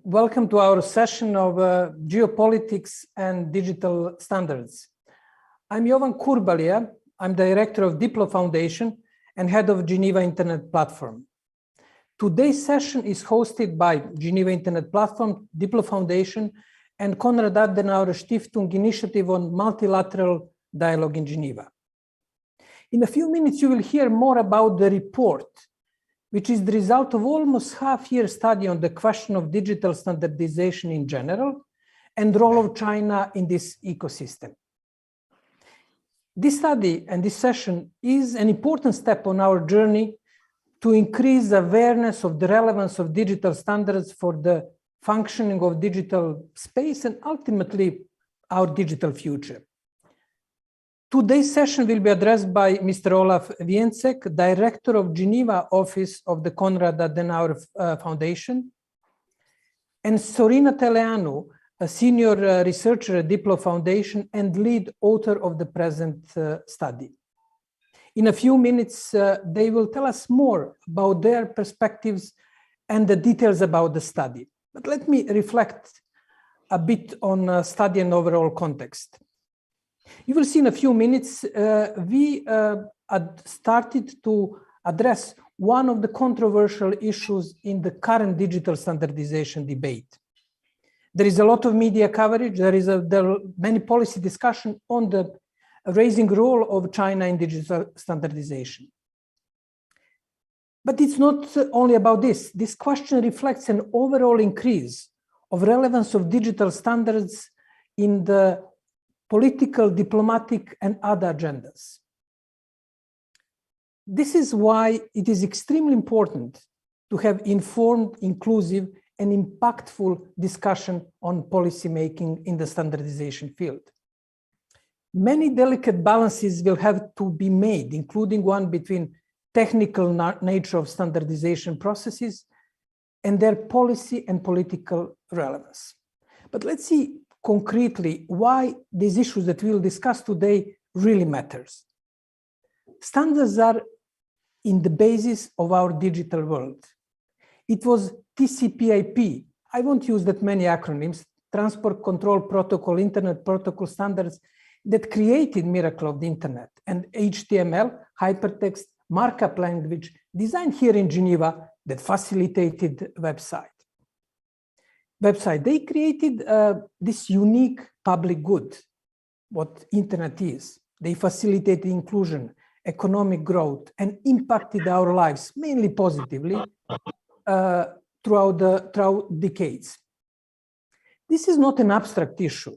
Welcome to our session of geopolitics and digital standards. I'm Jovan Kurbalija. I'm director of DiploFoundation and head of Geneva Internet Platform. Today's session is hosted by Geneva Internet Platform, DiploFoundation, and Konrad Adenauer Stiftung Initiative on Multilateral Dialogue in Geneva. In a few minutes, you will hear more about the report, which is the result of almost half-year study on the question of digital standardization in general and the role of China in this ecosystem. This study and this session is an important step on our journey to increase awareness of the relevance of digital standards for the functioning of digital space and ultimately our digital future. Today's session will be addressed by Mr. Olaf Więcek, Director of Geneva Office of the Konrad Adenauer Foundation, and Sorina Teleanu, a Senior Researcher at DiploFoundation and lead author of the present study. In a few minutes, they will tell us more about their perspectives and the details about the study. But let me reflect a bit on study and overall context. You will see in a few minutes, we had started to address one of the controversial issues in the current digital standardization debate. There is a lot of media coverage, there are many policy discussion on the raising role of China in digital standardization. But it's not only about this. This question reflects an overall increase of relevance of digital standards in the political, diplomatic, and other agendas. This is why it is extremely important to have informed, inclusive, and impactful discussion on policymaking in the standardization field. Many delicate balances will have to be made, including one between technical nature of standardization processes and their policy and political relevance. But let's see concretely why these issues that we'll discuss today really matters. Standards are in the basis of our digital world. It was TCP/IP, I won't use that many acronyms, Transport Control Protocol, Internet Protocol Standards, that created miracle of the internet, and HTML, hypertext, markup language, designed here in Geneva that facilitated website. They created this unique public good, what internet is. They facilitated inclusion, economic growth, and impacted our lives, mainly positively, throughout decades. This is not an abstract issue.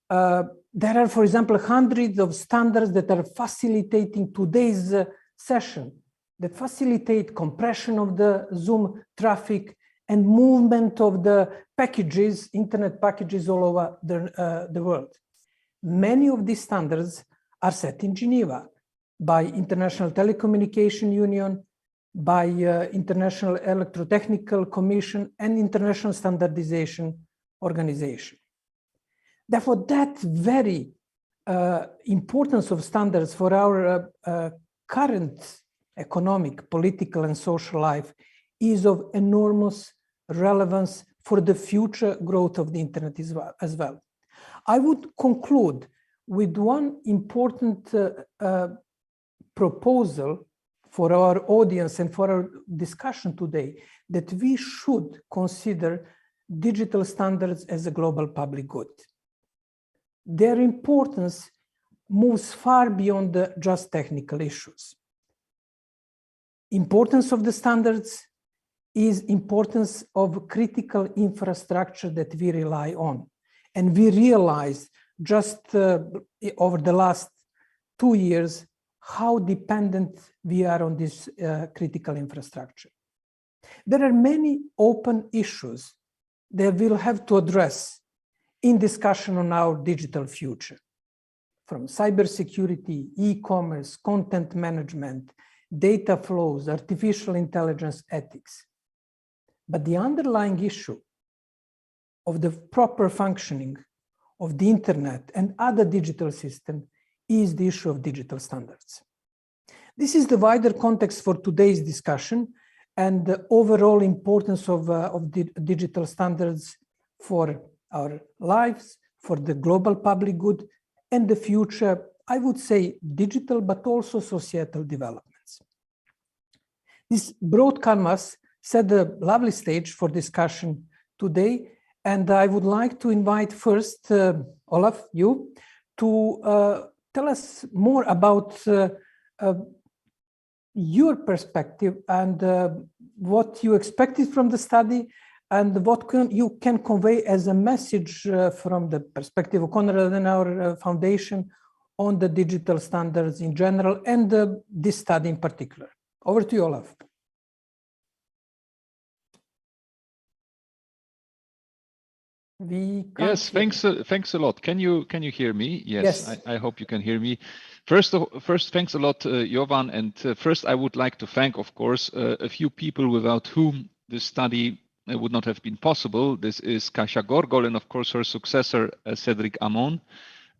There are, for example, hundreds of standards that are facilitating today's session, that facilitate compression of the Zoom traffic and movement of the packages, internet packages all over the world. Many of these standards are set in Geneva by International Telecommunication Union, by International Electrotechnical Commission, and International Standardization Organization. Therefore, that very importance of standards for our current economic, political, and social life is of enormous relevance for the future growth of the internet as well. I would conclude with one important proposal for our audience and for our discussion today, that we should consider digital standards as a global public good. Their importance moves far beyond the just technical issues. Importance of the standards is importance of critical infrastructure that we rely on. And we realized just over the last 2 years how dependent we are on this critical infrastructure. There are many open issues that we'll have to address in discussion on our digital future, from cybersecurity, e-commerce, content management, data flows, artificial intelligence, ethics. But the underlying issue of the proper functioning of the internet and other digital systems is the issue of digital standards. This is the wider context for today's discussion, and the overall importance of digital standards for our lives, for the global public good, and the future, I would say, digital, but also societal developments. This broad canvas set a lovely stage for discussion today, and I would like to invite first Olaf, you, to tell us more about your perspective and what you expected from the study and what you can convey as a message from the perspective of Konrad Adenauer Foundation on the digital standards in general and this study in particular. Over to you, Olaf. Yes, thanks a lot. Can you hear me? Yes. I hope you can hear me. First, thanks a lot, Jovan. And first, I would like to thank, of course, a few people without whom this study would not have been possible. This is Kasia Gorgol and, of course, her successor, Cedric Amon,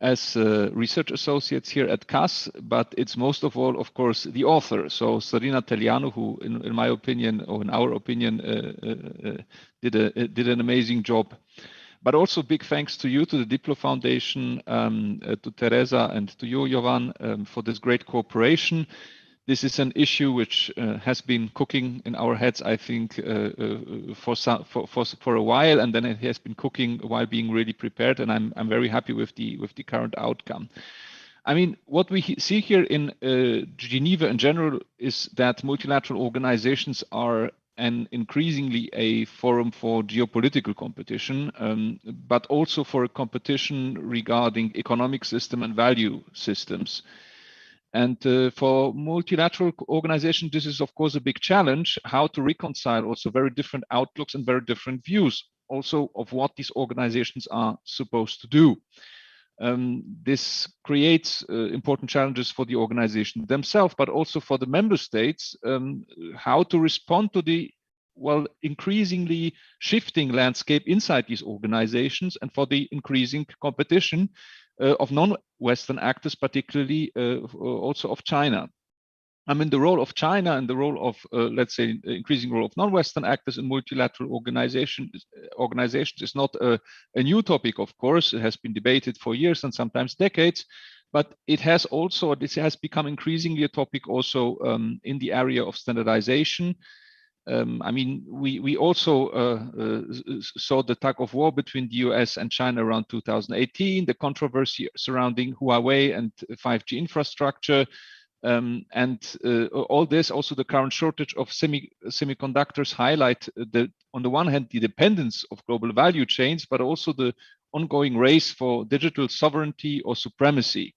as research associates here at CAS. But it's most of all, of course, the author. So Sorina Telianu, who, in my opinion, or in our opinion, did an amazing job. But also big thanks to you, to the DiploFoundation, to Teresa and to you, Jovan, for this great cooperation. This is an issue which has been cooking in our heads, I think, for a while, and then it has been cooking while being really prepared. And I'm very happy with the current outcome. I mean, what we see here in Geneva in general is that multilateral organizations are increasingly a forum for geopolitical competition, but also for a competition regarding economic system and value systems. And for multilateral organizations, this is, of course, a big challenge, how to reconcile also very different outlooks and very different views also of what these organizations are supposed to do. This creates important challenges for the organization themselves, but also for the member states, how to respond to the increasingly shifting landscape inside these organizations and for the increasing competition of non-Western actors, particularly also of China. I mean, the role of China and the role of, let's say, increasing role of non-Western actors in multilateral organizations is not a new topic, of course. It has been debated for years and sometimes decades, but it has become increasingly a topic also in the area of standardization. I mean, we also saw the tug of war between the US and China around 2018, the controversy surrounding Huawei and 5G infrastructure, and all this, also the current shortage of semiconductors highlight on the one hand, the dependence of global value chains, but also the ongoing race for digital sovereignty or supremacy.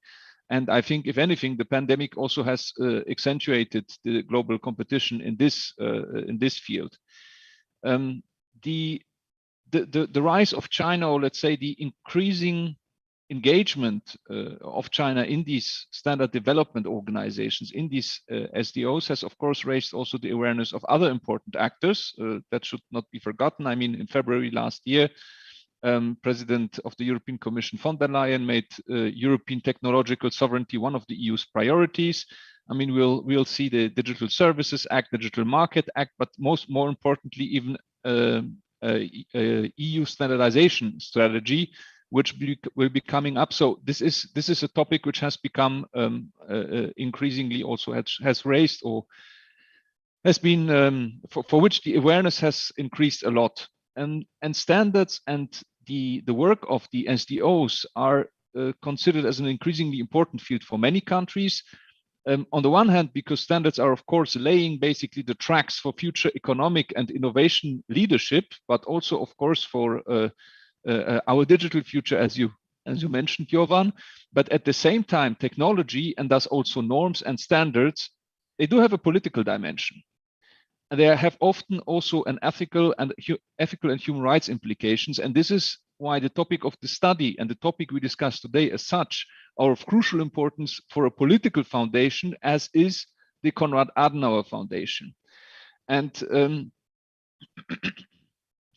And I think, if anything, the pandemic also has accentuated the global competition in this field. The rise of China, or let's say the increasing engagement of China in these standard development organizations, in these SDOs, has of course raised also the awareness of other important actors that should not be forgotten. I mean, in February last year, President of the European Commission von der Leyen made European technological sovereignty one of the EU's priorities. I mean, we'll see the Digital Services Act, Digital Market Act, but more importantly, even EU standardization strategy, which will be coming up. So this is a topic which has become increasingly also has raised or has been for which the awareness has increased a lot. And standards and the work of the SDOs are considered as an increasingly important field for many countries. On the one hand, because standards are, of course, laying basically the tracks for future economic and innovation leadership, but also, of course, for our digital future, as you mentioned, Jovan. But at the same time, technology and thus also norms and standards, they do have a political dimension. They have often also an ethical and human rights implications. And this is why the topic of the study and the topic we discussed today as such are of crucial importance for a political foundation, as is the Konrad Adenauer Foundation. And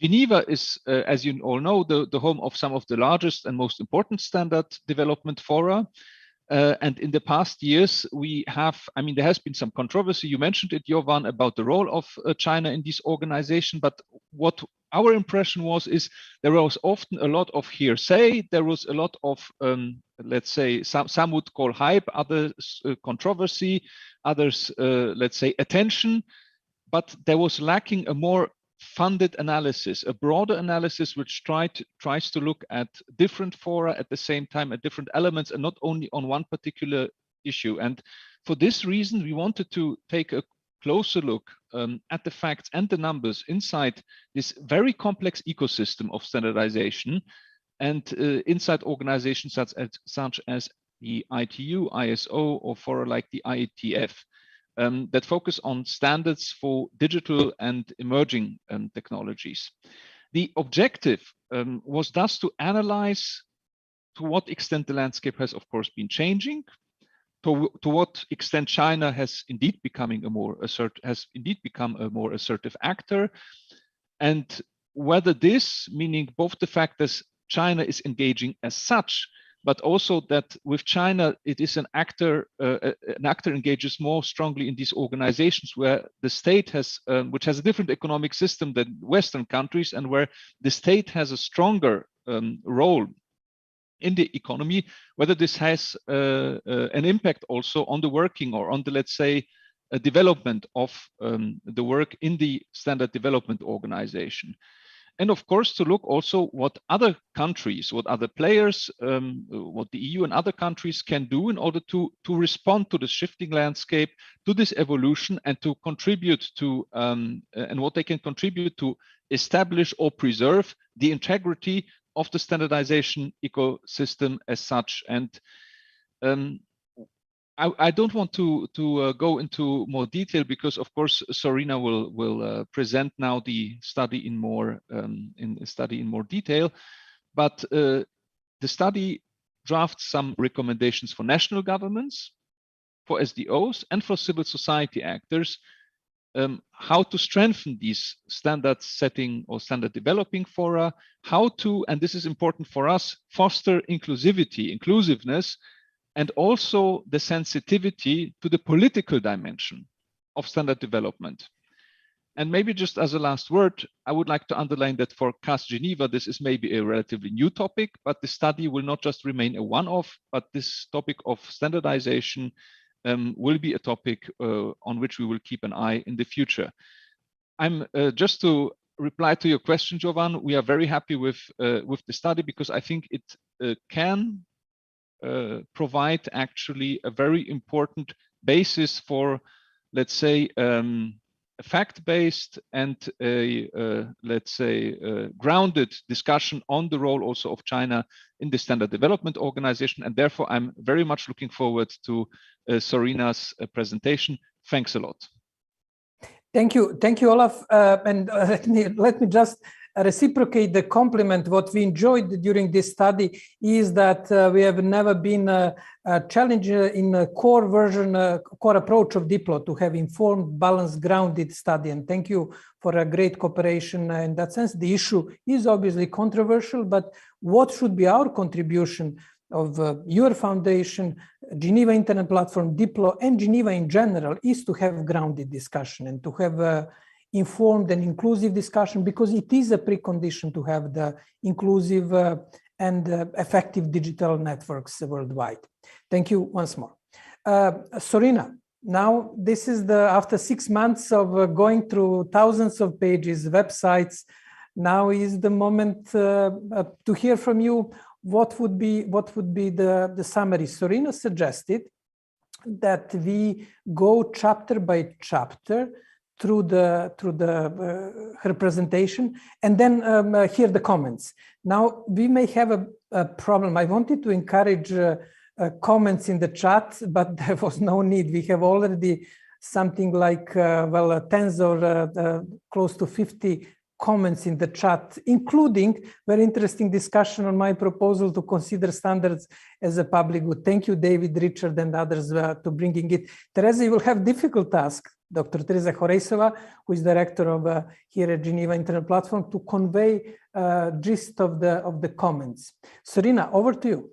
Geneva is, as you all know, the home of some of the largest and most important standard development fora. And in the past years, we have, I mean, there has been some controversy. You mentioned it, Jovan, about the role of China in this organization. But what our impression was, is there was often a lot of hearsay. There was a lot of, let's say, some would call hype, others controversy, others, let's say, attention. But there was lacking a more funded analysis, a broader analysis which tries to look at different fora at the same time, at different elements, and not only on one particular issue. And for this reason, we wanted to take a closer look at the facts and the numbers inside this very complex ecosystem of standardization, and inside organizations such as the ITU, ISO, or fora like the IETF. That focus on standards for digital and emerging technologies. The objective was thus to analyze to what extent the landscape has, of course, been changing, to what extent China has indeed become a more assertive actor, and whether this, meaning both the fact that China is engaging as such, but also that with China, it is an actor engages more strongly in these organizations where the state has, which has a different economic system than Western countries, and where the state has a stronger role in the economy, whether this has an impact also on the working or on the, let's say, development of the work in the Standard Development Organization. And of course, to look also what other countries, what other players, what the EU and other countries can do in order to respond to the shifting landscape, to this evolution, and to contribute to, and what they can contribute to establish or preserve the integrity of the standardization ecosystem as such. And I don't want to go into more detail because, of course, Sorina will present now the study in more detail. But the study drafts some recommendations for national governments, for SDOs, and for civil society actors, how to strengthen these standard setting or standard developing fora, how to, and this is important for us, foster inclusiveness, and also the sensitivity to the political dimension of standard development. And maybe just as a last word, I would like to underline that for CAS Geneva, this is maybe a relatively new topic, but the study will not just remain a one-off, but this topic of standardization will be a topic on which we will keep an eye in the future. I'm just to reply to your question, Jovan, we are very happy with the study because I think it can provide actually a very important basis for, let's say, a fact-based and let's say grounded discussion on the role also of China in the Standard Development Organization. And therefore, I'm very much looking forward to Sorina's presentation. Thanks a lot. Thank you, Olaf. And let me just reciprocate the compliment. What we enjoyed during this study is that we have never been a challenge in a core version, core approach of Diplo to have informed, balanced, grounded study. And thank you for a great cooperation in that sense. The issue is obviously controversial, but what should be our contribution of your foundation, Geneva Internet Platform, Diplo, and Geneva in general is to have grounded discussion and to have informed and inclusive discussion, because it is a precondition to have the inclusive and effective digital networks worldwide. Thank you once more. Sorina, now this is after 6 months of going through thousands of pages, websites, now is the moment to hear from you. What would be the summary? Sorina suggested that we go chapter by chapter through her presentation and then hear the comments. Now we may have a problem. I wanted to encourage comments in the chat, but there was no need. We have already something like tens or close to 50 comments in the chat, including very interesting discussion on my proposal to consider standards as a public good. Thank you, David, Richard, and others to bringing it. Teresa, you will have difficult task, Dr. Teresa Horeisova, who is director of here at Geneva Internet Platform, to convey gist of the comments. Sorina, over to you.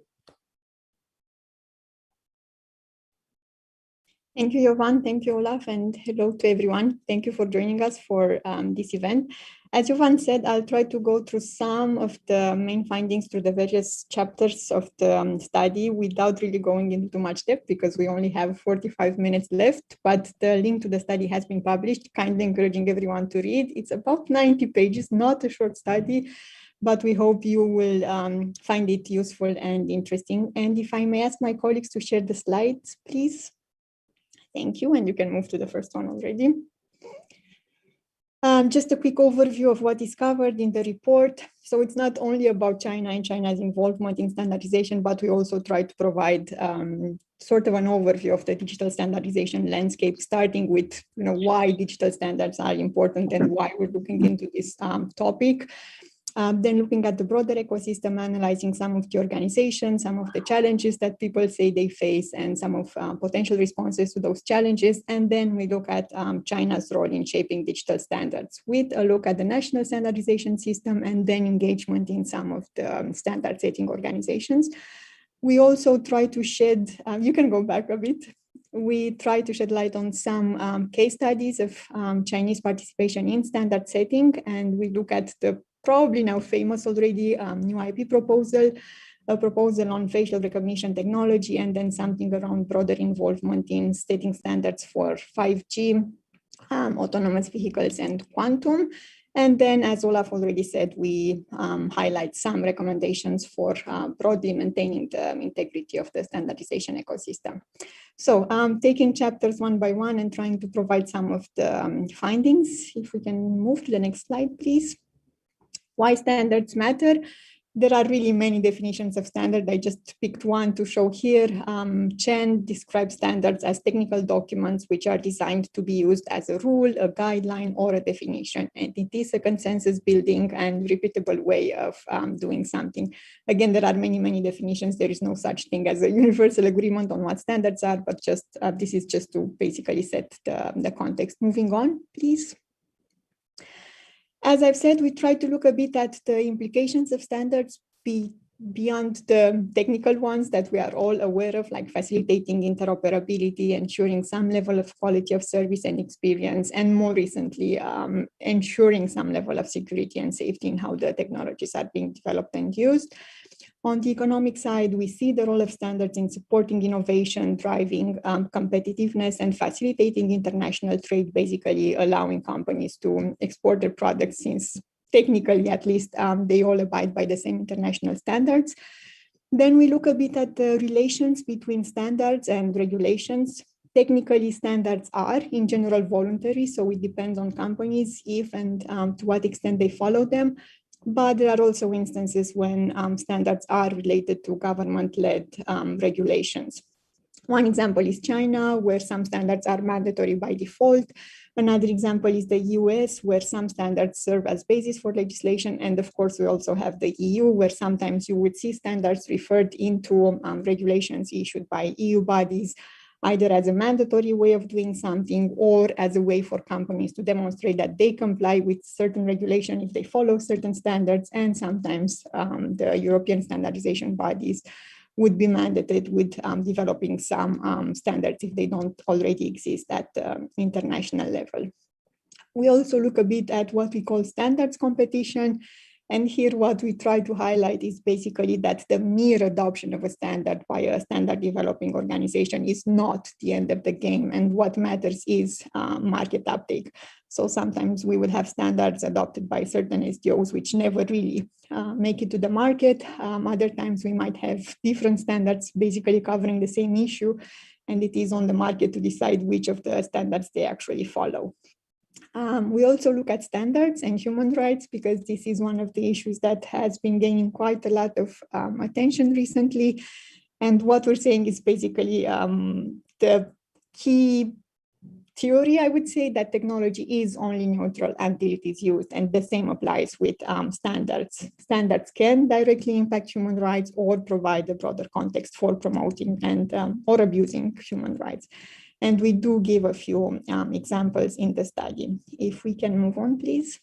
Thank you, Jovan. Thank you, Olaf, and hello to everyone. Thank you for joining us for this event. As Jovan said, I'll try to go through some of the main findings through the various chapters of the study without really going into too much depth because we only have 45 minutes left, but the link to the study has been published, kindly encouraging everyone to read. It's about 90 pages, not a short study, but we hope you will find it useful and interesting. And if I may ask my colleagues to share the slides, please. Thank you, and you can move to the first one already. Just a quick overview of what is covered in the report. So it's not only about China and China's involvement in standardization, but we also try to provide sort of an overview of the digital standardization landscape, starting with why digital standards are important and why we're looking into this topic. Then looking at the broader ecosystem, analyzing some of the organizations, some of the challenges that people say they face, and some of potential responses to those challenges. And then we look at China's role in shaping digital standards with a look at the national standardization system and then engagement in some of the standard setting organizations. We also try to shed, you can go back a bit. We try to shed light on some case studies of Chinese participation in standard setting, and we look at the probably now famous already new IP proposal, a proposal on facial recognition technology, and then something around broader involvement in setting standards for 5G, autonomous vehicles, and quantum. And then, as Olaf already said, we highlight some recommendations for broadly maintaining the integrity of the standardization ecosystem. So taking chapters one by one and trying to provide some of the findings. If we can move to the next slide, please. Why standards matter? There are really many definitions of standard. I just picked one to show here. Chen describes standards as technical documents which are designed to be used as a rule, a guideline, or a definition. And it is a consensus building and repeatable way of doing something. Again, there are many, many definitions. There is no such thing as a universal agreement on what standards are, but just this is just to basically set the context. Moving on, please. As I've said, we try to look a bit at the implications of standards beyond the technical ones that we are all aware of, like facilitating interoperability, ensuring some level of quality of service and experience, and more recently, ensuring some level of security and safety in how the technologies are being developed and used. On the economic side, we see the role of standards in supporting innovation, driving competitiveness, and facilitating international trade, basically allowing companies to export their products since technically, at least, they all abide by the same international standards. Then we look a bit at the relations between standards and regulations. Technically, standards are in general voluntary, so it depends on companies if and to what extent they follow them. But there are also instances when standards are related to government-led regulations. One example is China, where some standards are mandatory by default. Another example is the US, where some standards serve as basis for legislation. And of course, we also have the EU, where sometimes you would see standards referred into regulations issued by EU bodies, either as a mandatory way of doing something or as a way for companies to demonstrate that they comply with certain regulation if they follow certain standards. And sometimes the European standardization bodies would be mandated with developing some standards if they don't already exist at the international level. We also look a bit at what we call standards competition. And here what we try to highlight is basically that the mere adoption of a standard by a standard developing organization is not the end of the game. And what matters is market uptake. So sometimes we would have standards adopted by certain SDOs which never really make it to the market. Other times we might have different standards basically covering the same issue. And it is on the market to decide which of the standards they actually follow. We also look at standards and human rights because this is one of the issues that has been gaining quite a lot of attention recently. And what we're saying is basically the key theory, I would say, that technology is only neutral until it is used. And the same applies with standards. Standards can directly impact human rights or provide a broader context for promoting and or abusing human rights. And we do give a few examples in the study. If we can move on, please.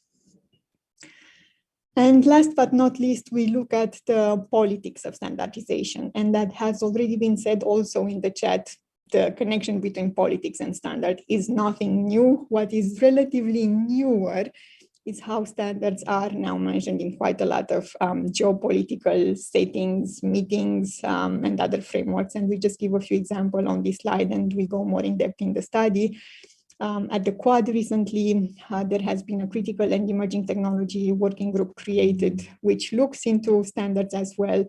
And last but not least, we look at the politics of standardization. And that has already been said also in the chat. the connection between politics and standard is nothing new. What is relatively newer is how standards are now mentioned in quite a lot of geopolitical settings, meetings, and other frameworks. And we just give a few examples on this slide, and we go more in depth in the study. At the Quad recently, there has been a critical and emerging technology working group created, which looks into standards as well.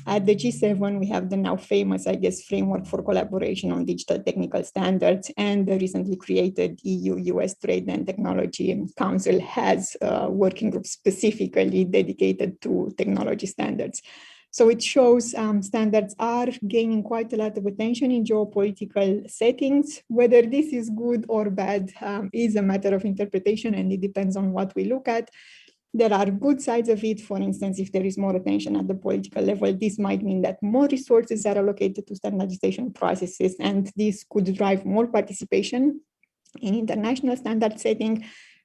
At the G7, we have the now famous, I guess, framework for collaboration on digital technical standards, and the recently created EU-US Trade and Technology Council has a working group specifically dedicated to technology standards. So it shows standards are gaining quite a lot of attention in geopolitical settings. Whether this is good or bad is a matter of interpretation, and it depends on what we look at. There are good sides of it. For instance, if there is more attention at the political level, this might mean that more resources are allocated to standardization processes, and this could drive more participation in international standard setting.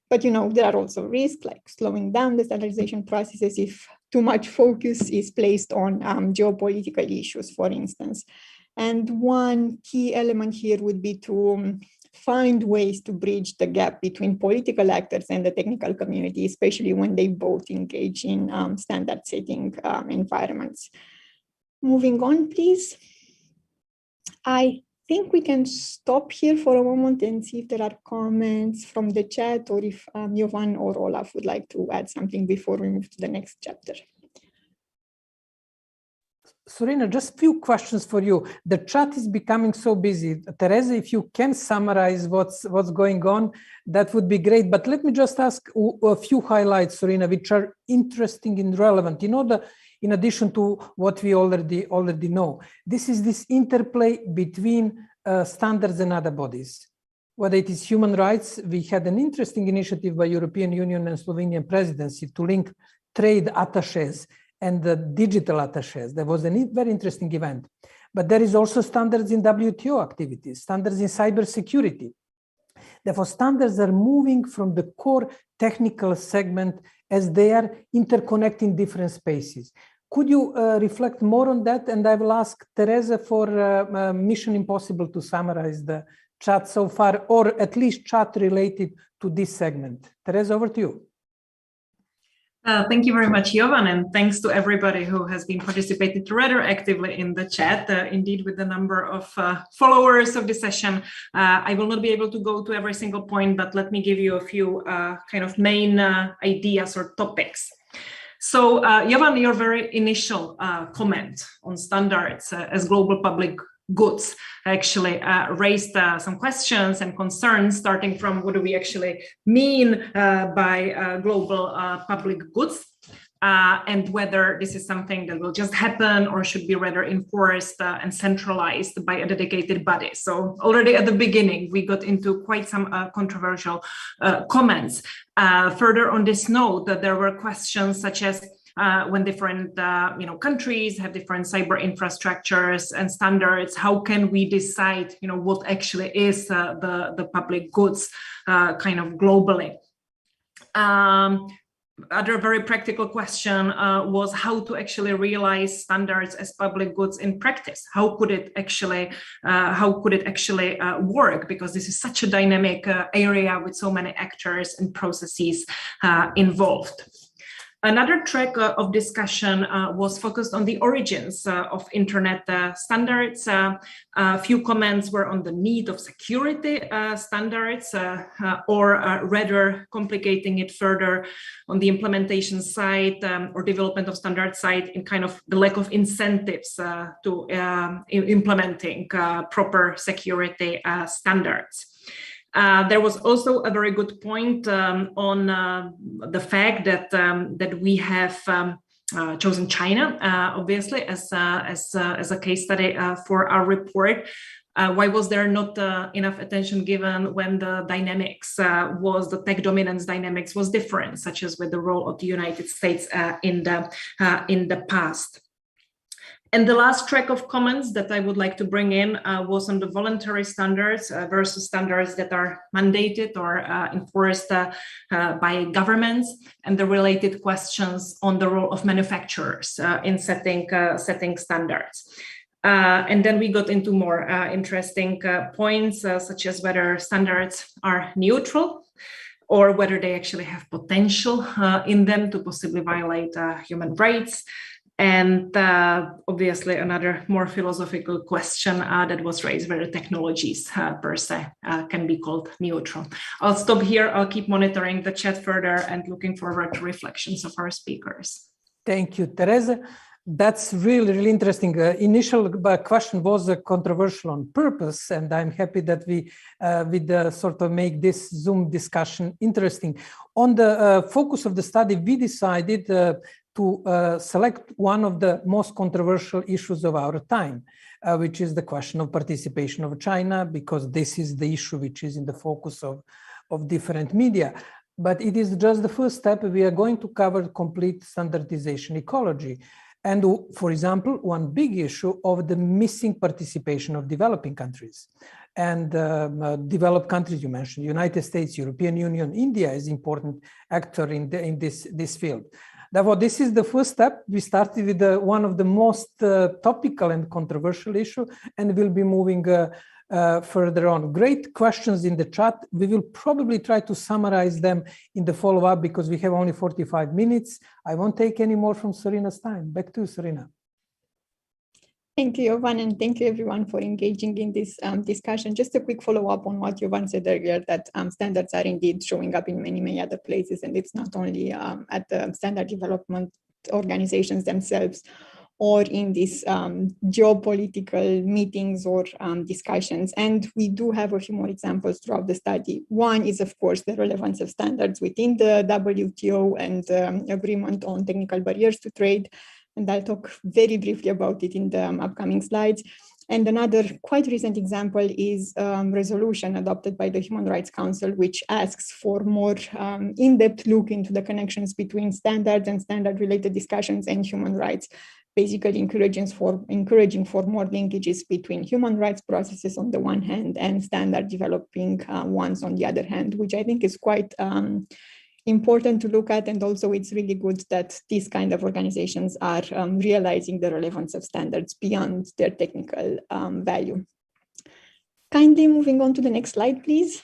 But there are also risks like slowing down the standardization processes if too much focus is placed on geopolitical issues, for instance. And one key element here would be to find ways to bridge the gap between political actors and the technical community, especially when they both engage in standard setting environments. Moving on, please. I think we can stop here for a moment and see if there are comments from the chat, or if Jovan or Olaf would like to add something before we move to the next chapter. Sorina, just a few questions for you. The chat is becoming so busy. Teresa, if you can summarize what's going on, that would be great. But let me just ask a few highlights, Sorina, which are interesting and relevant. In addition to what we already know, this is this interplay between standards and other bodies. Whether it is human rights, we had an interesting initiative by European Union and Slovenian presidency to link trade attachés and the digital attachés. There was a very interesting event. But there is also standards in WTO activities, standards in cybersecurity. Therefore, standards are moving from the core technical segment as they are interconnecting different spaces. Could you reflect more on that? And I will ask Teresa for Mission Impossible to summarize the chat so far, or at least chat related to this segment. Teresa, over to you. Thank you very much, Jovan, and thanks to everybody who has been participating rather actively in the chat. Indeed, with the number of followers of the session, I will not be able to go to every single point, but let me give you a few kind of main ideas or topics. So, Jovan, your very initial comment on standards as global public goods actually raised some questions and concerns, starting from what do we actually mean by global public goods, and whether this is something that will just happen or should be rather enforced and centralized by a dedicated body. So already at the beginning, we got into quite some controversial comments. Further on this note, there were questions such as when different countries have different cyber infrastructures and standards, how can we decide what actually is the public goods kind of globally? Other very practical question was how to actually realize standards as public goods in practice. How could it actually work? Because this is such a dynamic area with so many actors and processes involved. Another track of discussion was focused on the origins of internet standards. A few comments were on the need of security standards, or rather complicating it further on the implementation side or development of standard side in kind of the lack of incentives to implementing proper security standards. There was also a very good point on the fact that we have chosen China, obviously, as a case study for our report. Why was there not enough attention given when the dynamics the tech dominance dynamics was different, such as with the role of the United States in the past? And the last track of comments that I would like to bring in was on the voluntary standards versus standards that are mandated or enforced by governments, and the related questions on the role of manufacturers in setting standards. And then we got into more interesting points, such as whether standards are neutral or whether they actually have potential in them to possibly violate human rights. And obviously another more philosophical question that was raised, whether technologies per se can be called neutral. I'll stop here. I'll keep monitoring the chat further and looking forward to reflections of our speakers. Thank you, Teresa. That's really, really interesting. Initial question was controversial on purpose, and I'm happy that we sort of make this Zoom discussion interesting. On the focus of the study, we decided to select one of the most controversial issues of our time, which is the question of participation of China, because this is the issue which is in the focus of different media. But it is just the first step. We are going to cover complete standardization ecology. And for example, one big issue of the missing participation of developing countries. And developed countries, you mentioned, United States, European Union, India is important actor in this field. Therefore, this is the first step. We started with one of the most topical and controversial issue, and we'll be moving further on. Great questions in the chat. We will probably try to summarize them in the follow-up because we have only 45 minutes. I won't take any more from Sorina's time. Back to you, Sorina. Thank you, Jovan, and thank you everyone for engaging in this discussion. Just a quick follow-up on what Jovan said earlier, that standards are indeed showing up in many, many other places, and it's not only at the standard development organizations themselves or in these geopolitical meetings or discussions. And we do have a few more examples throughout the study. One is, of course, the relevance of standards within the WTO and agreement on technical barriers to trade. And I'll talk very briefly about it in the upcoming slides. And another quite recent example is a resolution adopted by the Human Rights Council, which asks for more in-depth look into the connections between standards and standard-related discussions and human rights, basically encouraging for more linkages between human rights processes on the one hand and standard developing ones on the other hand, which I think is quite important to look at. And also it's really good that these kind of organizations are realizing the relevance of standards beyond their technical value. Kindly moving on to the next slide, please.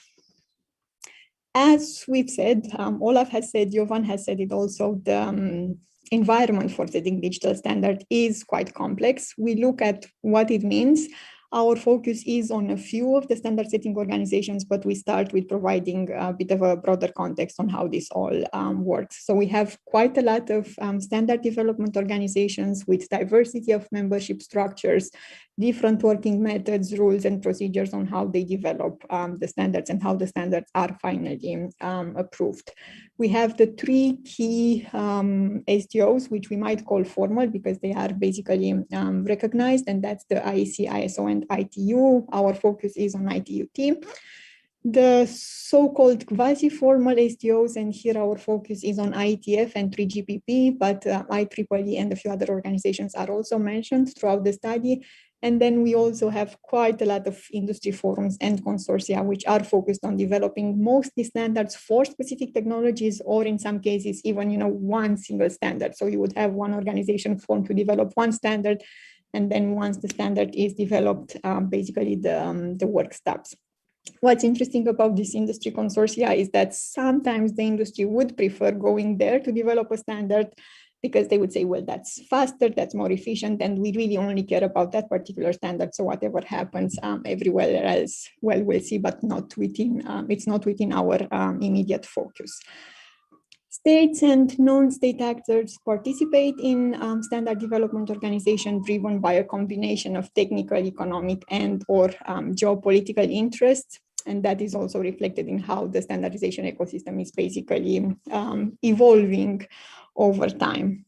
As we've said, Olaf has said, Jovan has said it also, the environment for setting digital standard is quite complex. We look at what it means. Our focus is on a few of the standard setting organizations, but we start with providing a bit of a broader context on how this all works. So we have quite a lot of standard development organizations with diversity of membership structures, different working methods, rules, and procedures on how they develop the standards and how the standards are finally approved. We have the three key SDOs, which we might call formal because they are basically recognized, and that's the IEC, ISO, and ITU. Our focus is on ITU-T. The so-called quasi-formal SDOs, and here our focus is on IETF and 3GPP, but IEEE and a few other organizations are also mentioned throughout the study. And then we also have quite a lot of industry forums and consortia, which are focused on developing mostly standards for specific technologies, or in some cases, even one single standard. So you would have one organization formed to develop one standard, and then once the standard is developed, basically the work stops. What's interesting about this industry consortia is that sometimes the industry would prefer going there to develop a standard, because they would say, well, that's faster, that's more efficient, and we really only care about that particular standard. So whatever happens everywhere else, well, we'll see, but not within, it's not within our immediate focus. States and non-state actors participate in standard development organization driven by a combination of technical, economic, and or geopolitical interests. And that is also reflected in how the standardization ecosystem is basically evolving over time.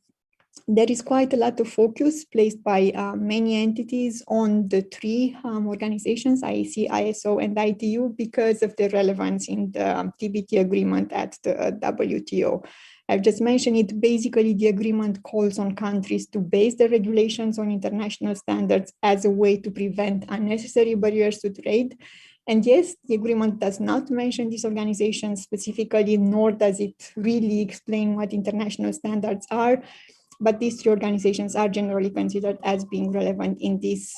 There is quite a lot of focus placed by many entities on the three organizations, IEC, ISO, and ITU, because of their relevance in the TBT agreement at the WTO. I've just mentioned it. Basically, the agreement calls on countries to base their regulations on international standards as a way to prevent unnecessary barriers to trade. And yes, the agreement does not mention these organizations specifically, nor does it really explain what international standards are. But these three organizations are generally considered as being relevant in this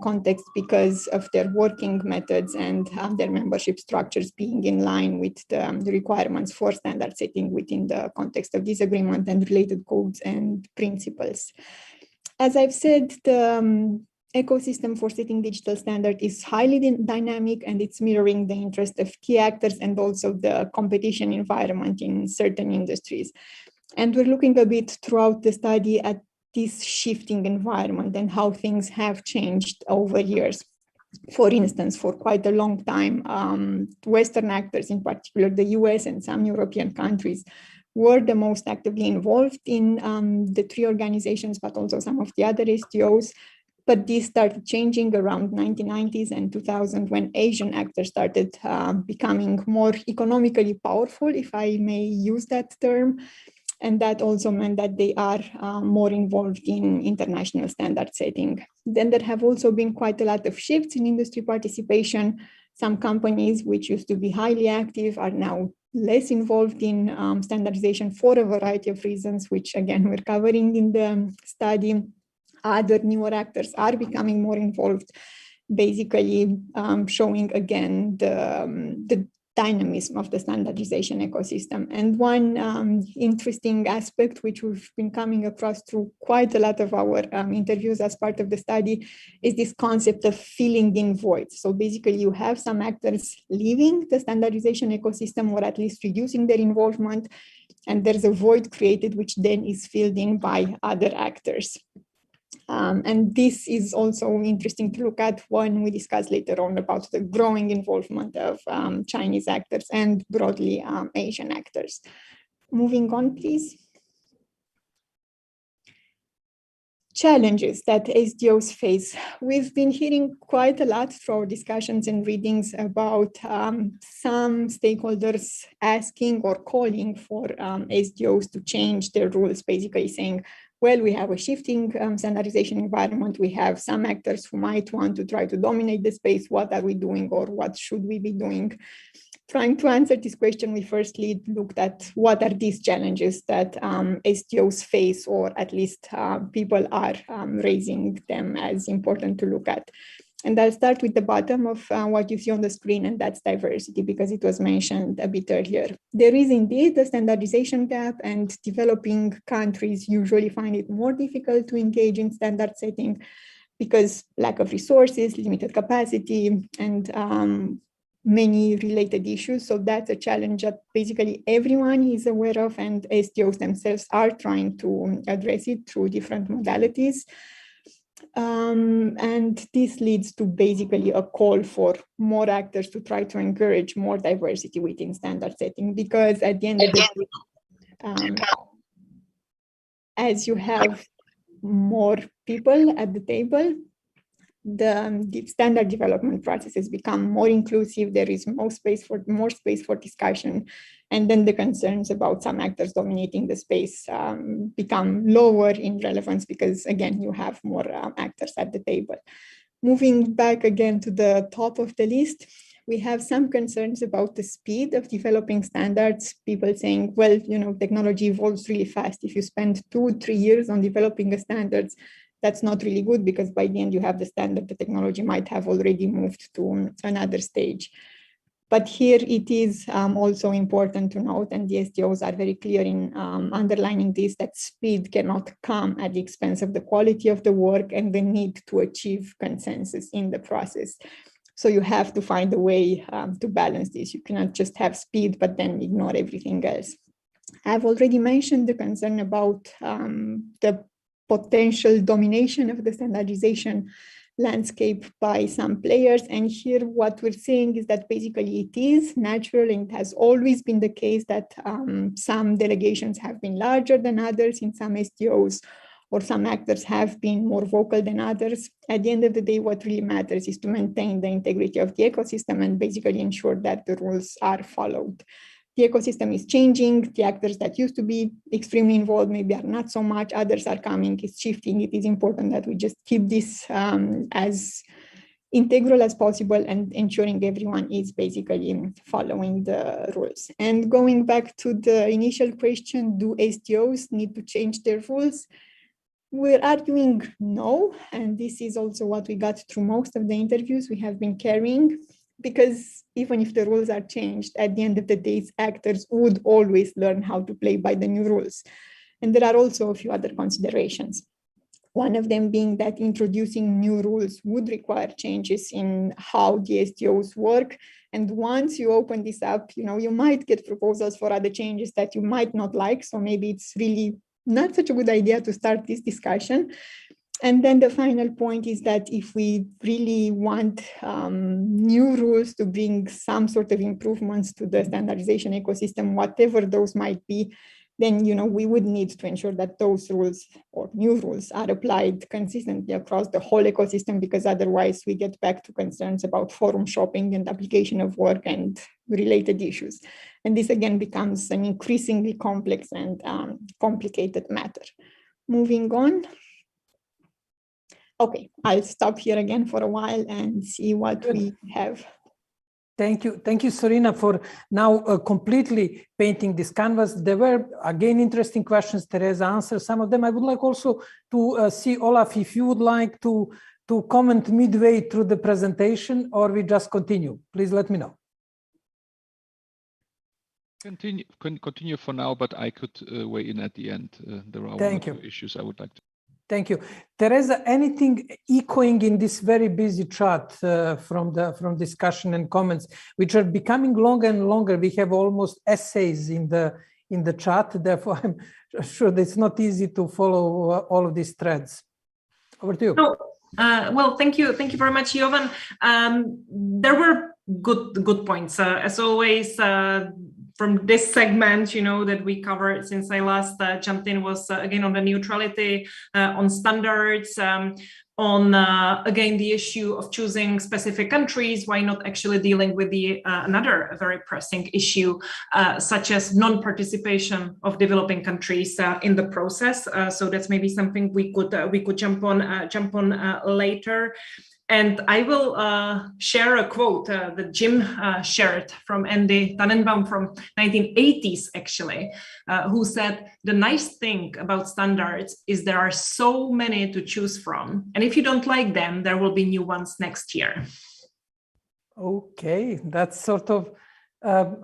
context because of their working methods and their membership structures being in line with the requirements for standard setting within the context of this agreement and related codes and principles. As I've said, the ecosystem for setting digital standard is highly dynamic, and it's mirroring the interest of key actors and also the competition environment in certain industries. And we're looking a bit throughout the study at this shifting environment and how things have changed over years. For instance, for quite a long time, Western actors, in particular the US and some European countries, were the most actively involved in the three organizations, but also some of the other SDOs. But this started changing around 1990s and 2000 when Asian actors started becoming more economically powerful, if I may use that term. And that also meant that they are more involved in international standard setting. Then there have also been quite a lot of shifts in industry participation. Some companies which used to be highly active are now less involved in standardization for a variety of reasons, which again, we're covering in the study. Other newer actors are becoming more involved, basically showing again the dynamism of the standardization ecosystem. And one interesting aspect, which we've been coming across through quite a lot of our interviews as part of the study, is this concept of filling in voids. So basically you have some actors leaving the standardization ecosystem or at least reducing their involvement, and there's a void created which then is filled in by other actors. And this is also interesting to look at when we discuss later on about the growing involvement of Chinese actors and broadly Asian actors. Moving on, please. Challenges that SDOs face. We've been hearing quite a lot through our discussions and readings about some stakeholders asking or calling for SDOs to change their rules, basically saying, well, we have a shifting standardization environment. We have some actors who might want to try to dominate the space. What are we doing, or what should we be doing? Trying to answer this question, we firstly looked at what are these challenges that SDOs face, or at least people are raising them as important to look at. And I'll start with the bottom of what you see on the screen, and that's diversity, because it was mentioned a bit earlier. There is indeed a standardization gap, and developing countries usually find it more difficult to engage in standard setting because lack of resources, limited capacity, and many related issues. So that's a challenge that basically everyone is aware of, and SDOs themselves are trying to address it through different modalities. And this leads to basically a call for more actors to try to encourage more diversity within standard setting, because at the end of the day, as you have more people at the table, the standard development processes become more inclusive. There is more space for discussion, and then the concerns about some actors dominating the space become lower in relevance because, again, you have more actors at the table. Moving back again to the top of the list, we have some concerns about the speed of developing standards. People saying, well, technology evolves really fast. If you spend 2-3 years on developing a standards, that's not really good, because by the end you have the standard, the technology might have already moved to another stage. But here it is also important to note, and the SDOs are very clear in underlining this, that speed cannot come at the expense of the quality of the work and the need to achieve consensus in the process. So you have to find a way to balance this. You cannot just have speed, but then ignore everything else. I've already mentioned the concern about the potential domination of the standardization landscape by some players. And here what we're saying is that basically it is natural, and it has always been the case that some delegations have been larger than others in some SDOs, or some actors have been more vocal than others. At the end of the day, what really matters is to maintain the integrity of the ecosystem and basically ensure that the rules are followed. The ecosystem is changing. The actors that used to be extremely involved maybe are not so much. Others are coming, it's shifting. It is important that we just keep this as integral as possible and ensuring everyone is basically following the rules. And going back to the initial question, do SDOs need to change their rules? We're arguing no, and this is also what we got through most of the interviews we have been carrying, because even if the rules are changed, at the end of the day, actors would always learn how to play by the new rules. And there are also a few other considerations. One of them being that introducing new rules would require changes in how the SDOs work. And once you open this up, you might get proposals for other changes that you might not like. So maybe it's really not such a good idea to start this discussion. And then the final point is that if we really want new rules to bring some sort of improvements to the standardization ecosystem, whatever those might be, then we would need to ensure that those rules or new rules are applied consistently across the whole ecosystem, because otherwise we get back to concerns about forum shopping and application of work and related issues. And this again becomes an increasingly complex and complicated matter. Moving on. Okay, I'll stop here again for a while and see what we have. Thank you, Sorina, for now completely painting this canvas. There were, again, interesting questions. Teresa answered some of them. I would like also to see, Olaf, if you would like to comment midway through the presentation, or we just continue. Please let me know. Continue for now, but I could weigh in at the end. There are one or two issues I would like to. Thank you. Teresa, anything echoing in this very busy chat from discussion and comments, which are becoming longer and longer? We have almost essays in the chat. Therefore, I'm sure that it's not easy to follow all of these threads. Over to you. No, well, thank you very much, Jovan. There were good points, as always. From this segment, that we covered since I last jumped in was again on the neutrality, on standards, on again the issue of choosing specific countries. Why not actually dealing with the another very pressing issue, such as non-participation of developing countries in the process. So that's maybe something we could jump on later. And I will share a quote that Jim shared from Andy Tannenbaum from 1980s, actually, who said, the nice thing about standards is there are so many to choose from. And if you don't like them, there will be new ones next year. Okay, that's sort of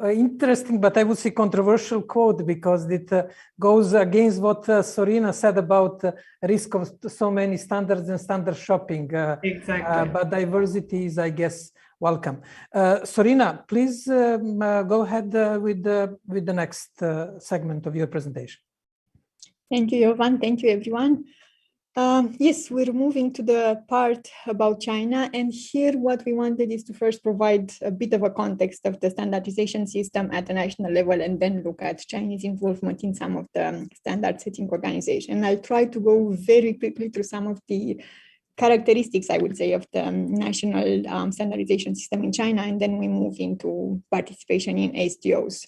interesting, but I would say controversial quote, because it goes against what Sorina said about risk of so many standards and standard shopping. Exactly. But diversity is, I guess, welcome. Sorina, please go ahead with the next segment of your presentation. Thank you, Jovan. Thank you, everyone. Yes, we're moving to the part about China, and here what we wanted is to first provide a bit of a context of the standardization system at the national level, and then look at Chinese involvement in some of the standard setting organization. I'll try to go very quickly through some of the characteristics, I would say, of the national standardization system in China, and then we move into participation in SDOs.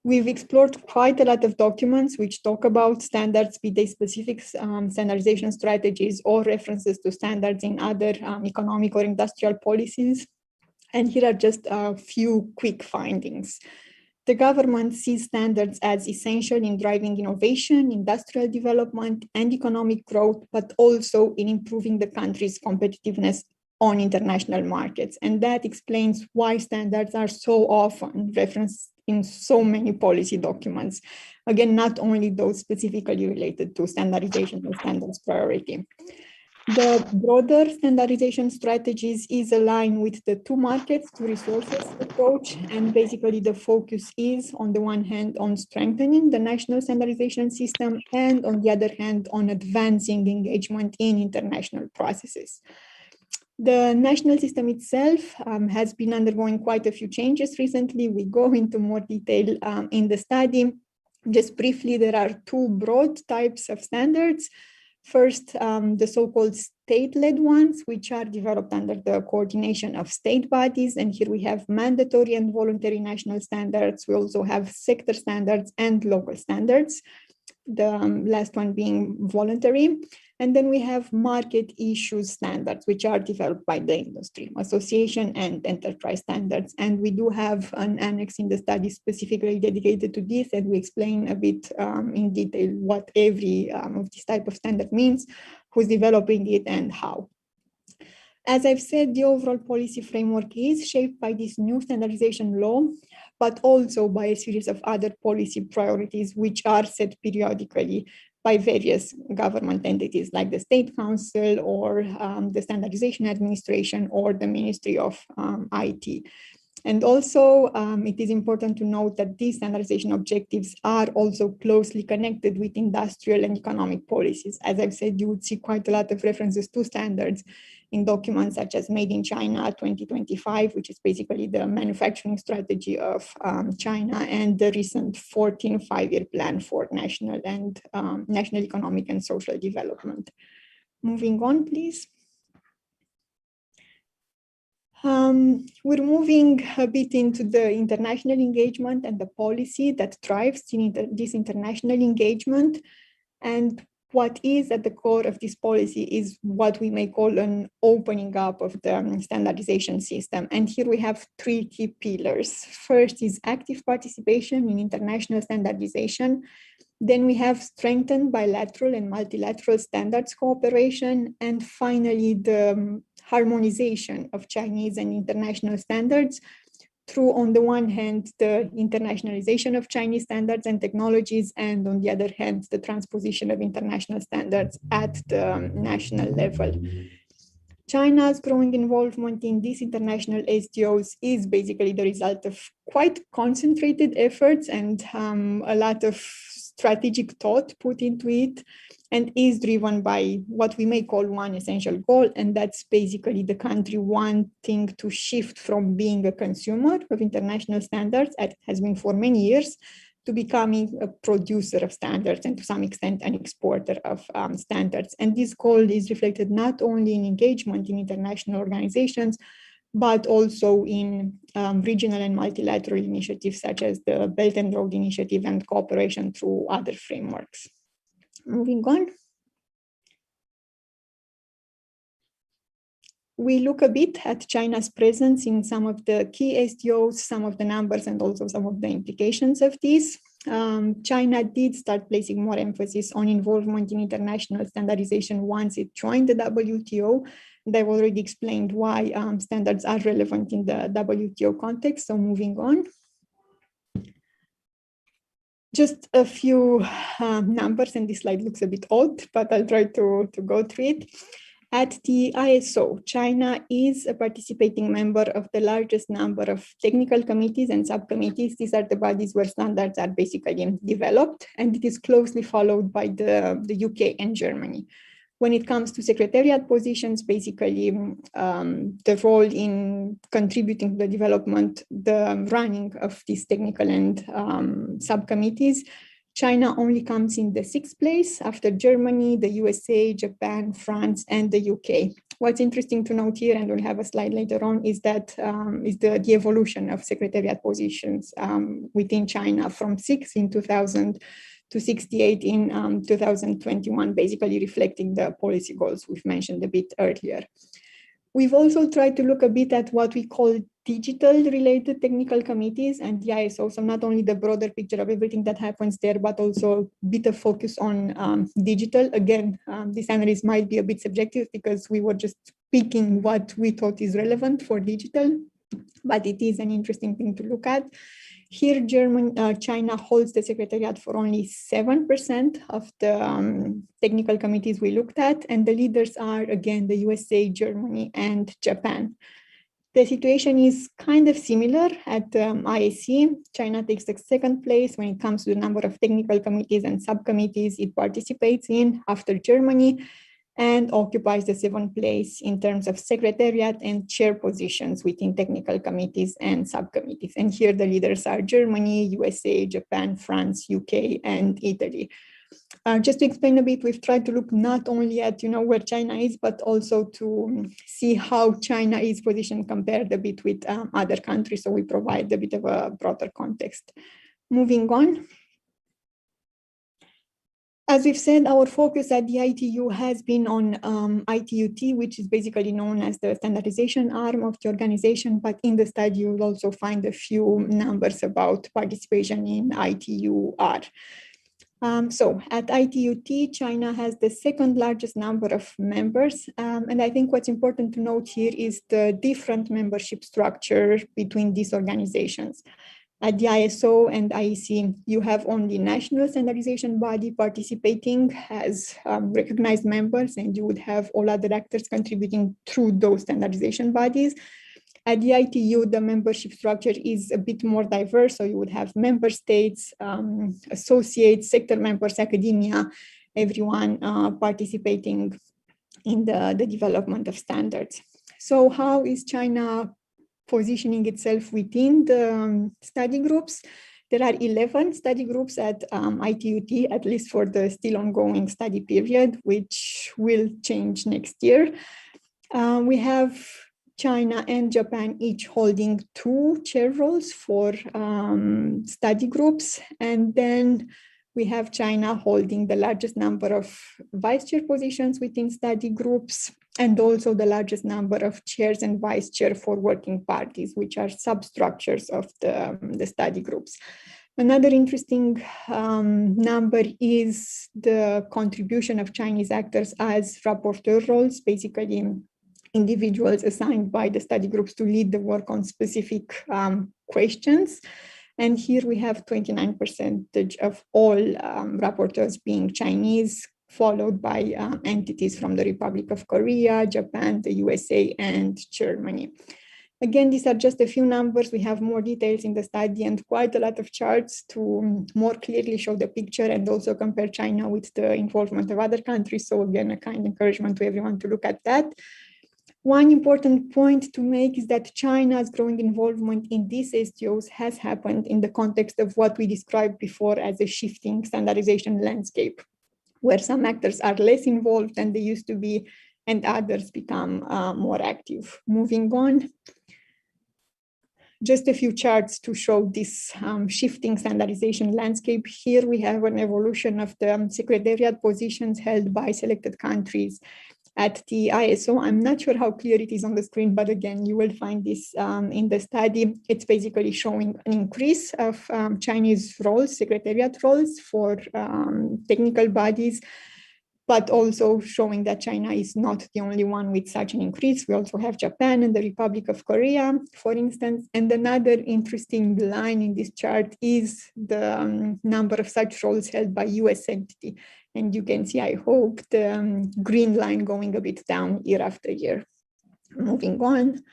We've explored quite a lot of documents which talk about standards, be they specific standardization strategies or references to standards in other economic or industrial policies. And here are just a few quick findings. The government sees standards as essential in driving innovation, industrial development, and economic growth, but also in improving the country's competitiveness on international markets. And that explains why standards are so often referenced in so many policy documents. Again, not only those specifically related to standardization or standards priority. The broader standardization strategies is aligned with the two markets, two resources approach. And basically the focus is, on the one hand, on strengthening the national standardization system, and on the other hand, on advancing engagement in international processes. The national system itself has been undergoing quite a few changes recently. We go into more detail in the study. Just briefly, there are two broad types of standards. First, the so-called state-led ones, which are developed under the coordination of state bodies. And here we have mandatory and voluntary national standards. We also have sector standards and local standards, the last one being voluntary. And then we have market issue standards, which are developed by the industry, association and enterprise standards. And we do have an annex in the study specifically dedicated to this, and we explain a bit in detail what every of this type of standard means, who's developing it, and how. As I've said, the overall policy framework is shaped by this new standardization law, but also by a series of other policy priorities, which are set periodically by various government entities like the State Council or the Standardization Administration or the Ministry of IT. And also, it is important to note that these standardization objectives are also closely connected with industrial and economic policies. As I've said, you would see quite a lot of references to standards in documents such as Made in China 2025, which is basically the manufacturing strategy of China, and the recent 14 five-year plan for national economic and social development. Moving on, please. We're moving a bit into the international engagement and the policy that drives this international engagement. And what is at the core of this policy is what we may call an opening up of the standardization system. And here we have three key pillars. First is active participation in international standardization. Then we have strengthened bilateral and multilateral standards cooperation. And finally, the harmonization of Chinese and international standards through, on the one hand, the internationalization of Chinese standards and technologies, and on the other hand, the transposition of international standards at the national level. China's growing involvement in these international SDOs is basically the result of quite concentrated efforts and a lot of strategic thought put into it, and is driven by what we may call one essential goal, and that's basically the country wanting to shift from being a consumer of international standards, as it has been for many years, to becoming a producer of standards and to some extent an exporter of standards. And this goal is reflected not only in engagement in international organizations, but also in regional and multilateral initiatives such as the Belt and Road Initiative and cooperation through other frameworks. Moving on. We look a bit at China's presence in some of the key SDOs, some of the numbers, and also some of the implications of these. China did start placing more emphasis on involvement in international standardization once it joined the WTO. And I've already explained why standards are relevant in the WTO context, so moving on. Just a few numbers, and this slide looks a bit old, but I'll try to go through it. At the ISO, China is a participating member of the largest number of technical committees and subcommittees. These are the bodies where standards are basically developed, and it is closely followed by the UK and Germany. When it comes to secretariat positions, basically the role in contributing to the development, the running of these technical and subcommittees, China only comes in the 6th place after Germany, the USA, Japan, France, and the UK. What's interesting to note here, and we'll have a slide later on, is that the evolution of secretariat positions within China from 6 in 2000 to 68 in 2021, basically reflecting the policy goals we've mentioned a bit earlier. We've also tried to look a bit at what we call digital-related technical committees and the ISO, so not only the broader picture of everything that happens there, but also a bit of focus on digital. Again, this analysis might be a bit subjective because we were just picking what we thought is relevant for digital, but it is an interesting thing to look at. Here, China holds the secretariat for only 7% of the technical committees we looked at, and the leaders are, again, the USA, Germany, and Japan. The situation is kind of similar at IAC. China takes the 2nd place when it comes to the number of technical committees and subcommittees it participates in after Germany, and occupies the 7th place in terms of secretariat and chair positions within technical committees and subcommittees. And here the leaders are Germany, USA, Japan, France, UK, and Italy. Just to explain a bit, we've tried to look not only at where China is, but also to see how China is positioned compared a bit with other countries. So we provide a bit of a broader context. Moving on. As we've said, our focus at the ITU has been on ITUT, which is basically known as the standardization arm of the organization. But in the study, you'll also find a few numbers about participation in ITUR. So at ITUT, China has the second largest number of members. And I think what's important to note here is the different membership structure between these organizations. At the ISO and IEC, you have only national standardization body participating as recognized members, and you would have all other actors contributing through those standardization bodies. At the ITU, the membership structure is a bit more diverse, so you would have member states, associates, sector members, academia, everyone participating in the development of standards. So how is China positioning itself within the study groups? There are 11 study groups at ITUT, at least for the still ongoing study period, which will change next year. We have China and Japan each holding 2 chair roles for study groups. And then we have China holding the largest number of vice chair positions within study groups, and also the largest number of chairs and vice chair for working parties, which are substructures of the study groups. Another interesting number is the contribution of Chinese actors as rapporteur roles, basically individuals assigned by the study groups to lead the work on specific questions. And here we have 29% of all rapporteurs being Chinese, followed by entities from the Republic of Korea, Japan, the USA, and Germany. Again, these are just a few numbers. We have more details in the study and quite a lot of charts to more clearly show the picture and also compare China with the involvement of other countries. So again, a kind encouragement to everyone to look at that. One important point to make is that China's growing involvement in these SDOs has happened in the context of what we described before as a shifting standardization landscape, where some actors are less involved than they used to be and others become more active. Moving on. Just a few charts to show this shifting standardization landscape. Here we have an evolution of the secretariat positions held by selected countries at the ISO. I'm not sure how clear it is on the screen, but again, you will find this in the study. It's basically showing an increase of Chinese roles, secretariat roles for technical bodies, but also showing that China is not the only one with such an increase. We also have Japan and the Republic of Korea, for instance. And another interesting line in this chart is the number of such roles held by US entity. And you can see, I hope, the green line going a bit down year after year. Moving on.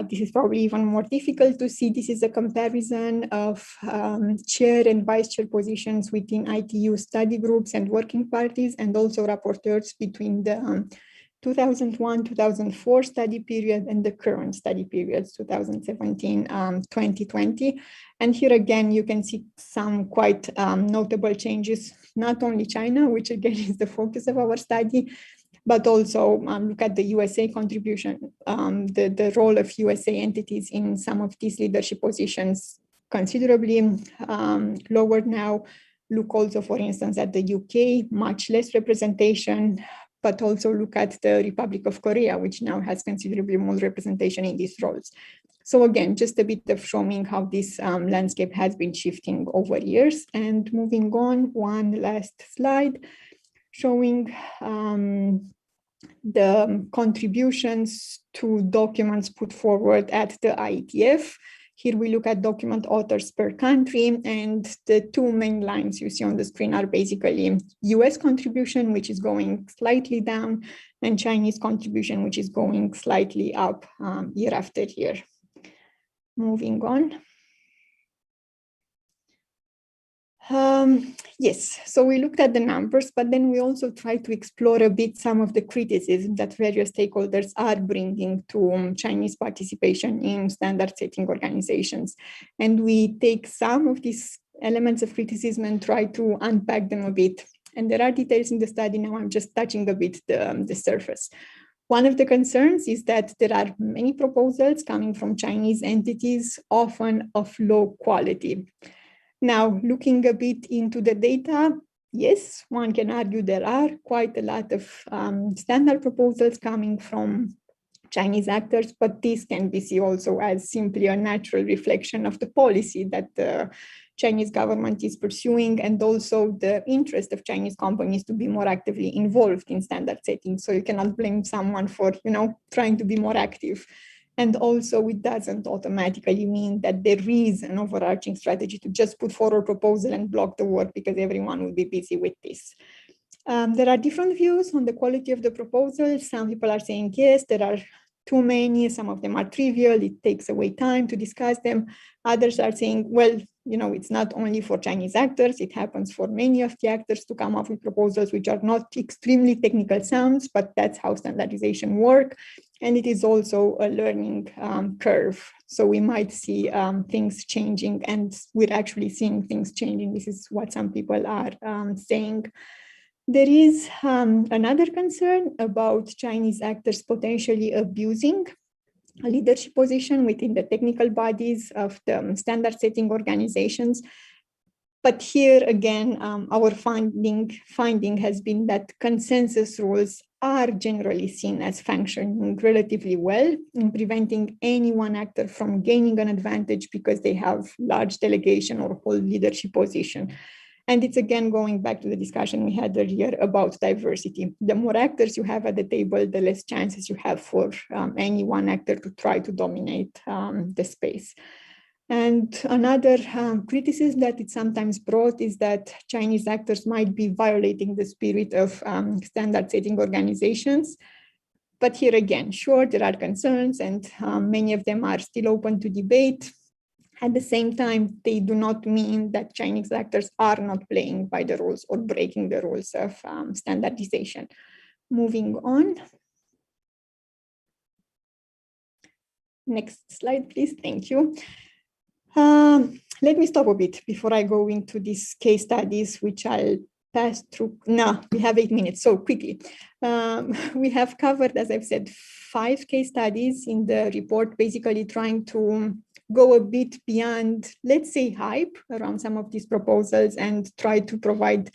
This is probably even more difficult to see. This is a comparison of chair and vice chair positions within ITU study groups and working parties, and also rapporteurs between the 2001-2004 study period and the current study periods, 2017-2020. And here again, you can see some quite notable changes, not only China, which again is the focus of our study, but also look at the USA contribution, the role of USA entities in some of these leadership positions considerably lower now. Look also, for instance, at the UK, much less representation, but also look at the Republic of Korea, which now has considerably more representation in these roles. So again, just a bit of showing how this landscape has been shifting over years. And moving on, one last slide, showing the contributions to documents put forward at the IETF. Here we look at document authors per country, and the 2 main lines you see on the screen are basically US contribution, which is going slightly down, and Chinese contribution, which is going slightly up year after year. Moving on. Yes, so we looked at the numbers, but then we also tried to explore a bit some of the criticism that various stakeholders are bringing to Chinese participation in standard setting organizations. And we take some of these elements of criticism and try to unpack them a bit. And there are details in the study. Now I'm just touching a bit the surface. One of the concerns is that there are many proposals coming from Chinese entities, often of low quality. Now, looking a bit into the data, yes, one can argue there are quite a lot of standard proposals coming from Chinese actors, but this can be seen also as simply a natural reflection of the policy that the Chinese government is pursuing, and also the interest of Chinese companies to be more actively involved in standard setting. So you cannot blame someone for, trying to be more active. And also it doesn't automatically mean that there is an overarching strategy to just put forward a proposal and block the work because everyone will be busy with this. There are different views on the quality of the proposal. Some people are saying, yes, there are too many, some of them are trivial, it takes away time to discuss them. Others are saying, well, it's not only for Chinese actors, it happens for many of the actors to come up with proposals which are not extremely technical sounds, but that's how standardization works. And it is also a learning curve. So we might see things changing, and we're actually seeing things changing. This is what some people are saying. There is another concern about Chinese actors potentially abusing a leadership position within the technical bodies of the standard setting organizations. But here again, our finding has been that consensus rules are generally seen as functioning relatively well in preventing any one actor from gaining an advantage because they have large delegation or hold leadership position. And it's again going back to the discussion we had earlier about diversity. The more actors you have at the table, the less chances you have for any one actor to try to dominate the space. And another criticism that it sometimes brought is that Chinese actors might be violating the spirit of standard setting organizations. But here again, sure, there are concerns, and many of them are still open to debate. At the same time, they do not mean that Chinese actors are not playing by the rules or breaking the rules of standardization. Moving on. Next slide, please. Thank you. Let me stop a bit before I go into these case studies, which I'll pass through. No, we have 8 minutes, so quickly. We have covered, as I've said, 5 case studies in the report, basically trying to go a bit beyond, let's say, hype around some of these proposals and try to provide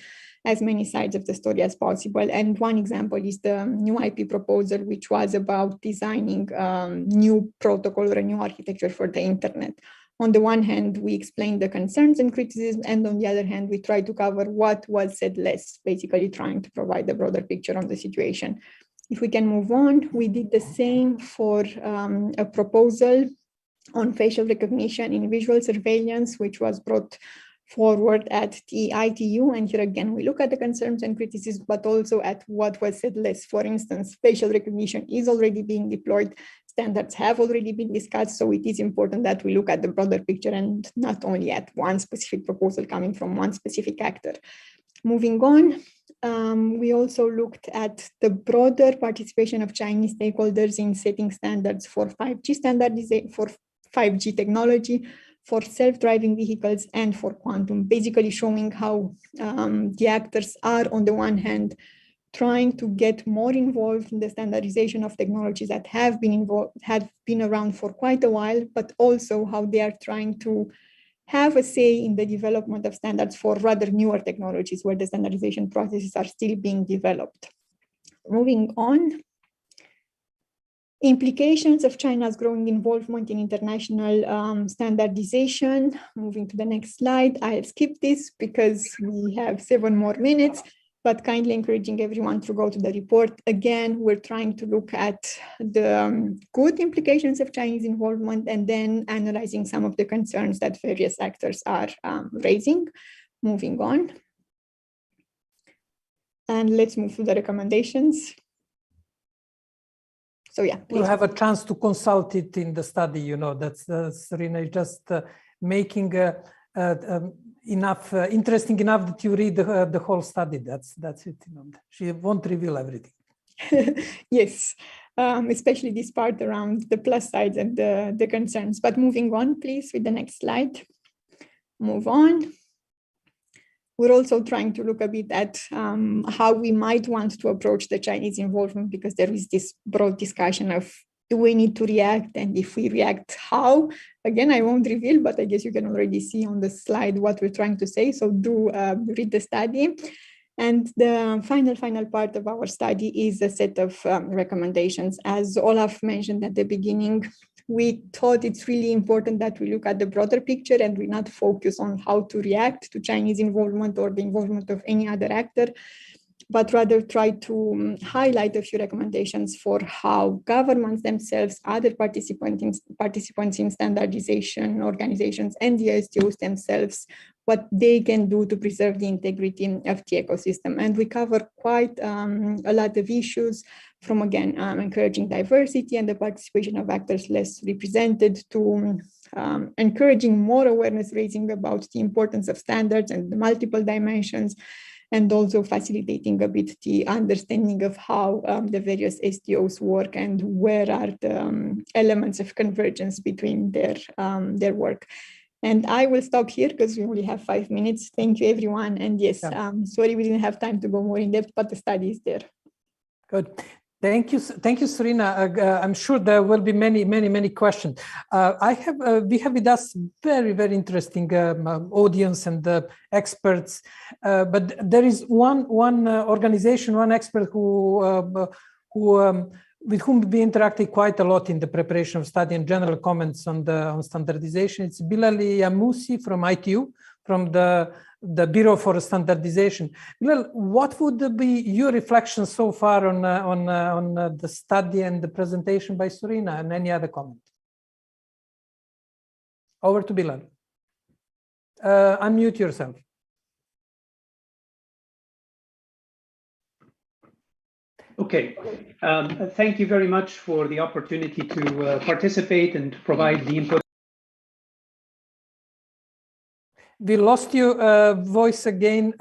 as many sides of the story as possible. And one example is the new IP proposal, which was about designing a new protocol or a new architecture for the internet. On the one hand, we explained the concerns and criticism, and on the other hand, we tried to cover what was said less, basically trying to provide a broader picture on the situation. If we can move on, we did the same for a proposal on facial recognition in visual surveillance, which was brought forward at the ITU. And here again, we look at the concerns and criticisms, but also at what was said less. For instance, facial recognition is already being deployed. Standards have already been discussed. So it is important that we look at the broader picture and not only at one specific proposal coming from one specific actor. Moving on, we also looked at the broader participation of Chinese stakeholders in setting standards for 5G standardization, for 5G technology, for self-driving vehicles, and for quantum, basically showing how the actors are, on the one hand, trying to get more involved in the standardization of technologies that have been around for quite a while, but also how they are trying to have a say in the development of standards for rather newer technologies where the standardization processes are still being developed. Moving on. Implications of China's growing involvement in international standardization. Moving to the next slide. I'll skip this because we have 7 more minutes, but kindly encouraging everyone to go to the report. Again, we're trying to look at the good implications of Chinese involvement and then analyzing some of the concerns that various actors are raising. Moving on. And let's move to the recommendations. So yeah, we'll have a chance to consult it in the study. That's Serena just making enough interesting enough that you read the whole study. That's it. She won't reveal everything. Yes, especially this part around the plus sides and the concerns. But moving on, please, with the next slide. Move on. We're also trying to look a bit at how we might want to approach the Chinese involvement, because there is this broad discussion of do we need to react? And if we react, how? Again, I won't reveal, but I guess you can already see on the slide what we're trying to say. So do read the study. And the final part of our study is a set of recommendations. As Olaf mentioned at the beginning, we thought it's really important that we look at the broader picture and we not focus on how to react to Chinese involvement or the involvement of any other actor, but rather try to highlight a few recommendations for how governments themselves, other participants in standardization organizations, and the STOs themselves, what they can do to preserve the integrity of the ecosystem. And we cover quite a lot of issues, from, again, encouraging diversity and the participation of actors less represented, to encouraging more awareness raising about the importance of standards and the multiple dimensions, and also facilitating a bit the understanding of how the various STOs work and where are the elements of convergence between their work. And I will stop here because we only have 5 minutes. Thank you, everyone. And yes, sorry we didn't have time to go more in depth, but the study is there. Good. Thank you, Sorina. I'm sure there will be many questions. We have with us very with audience and experts, but there is one organization, one expert with whom we interacted quite a lot in the preparation of study and general comments on standardization. It's Bilali Yamusi from ITU, from the Bureau for Standardization. Bilal, what would be your reflections so far on the study and the presentation by Sorina, and any other comment? Over to Bilal. Unmute yourself. Okay, thank you very much for the opportunity to participate and provide the input. We lost your voice again.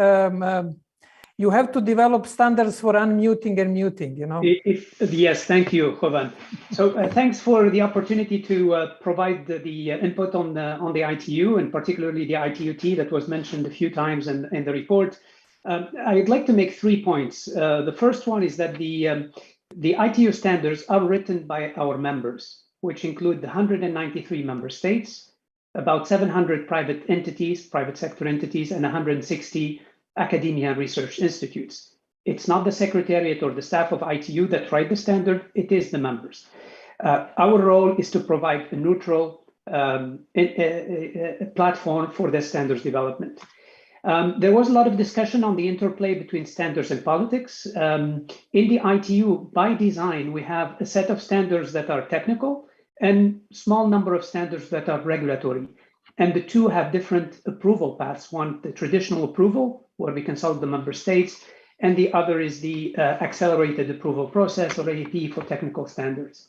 You have to develop standards for unmuting and muting, you know. Yes, thank you, Jovan. So thanks for the opportunity to provide the input on the ITU, and particularly the ITUT that was mentioned a few times in the report. I'd like to make 3 points. The first one is that the ITU standards are written by our members, which include the 193 member states, about 700 private sector entities, and 160 academia and research institutes. It's not the secretariat or the staff of ITU that write the standard, it is the members. Our role is to provide a neutral platform for the standards development. There was a lot of discussion on the interplay between standards and politics. In the ITU, by design, we have a set of standards that are technical and small number of standards that are regulatory. And the two have different approval paths. One, the traditional approval, where we consult the member states, and the other is the accelerated approval process, or AAP, for technical standards.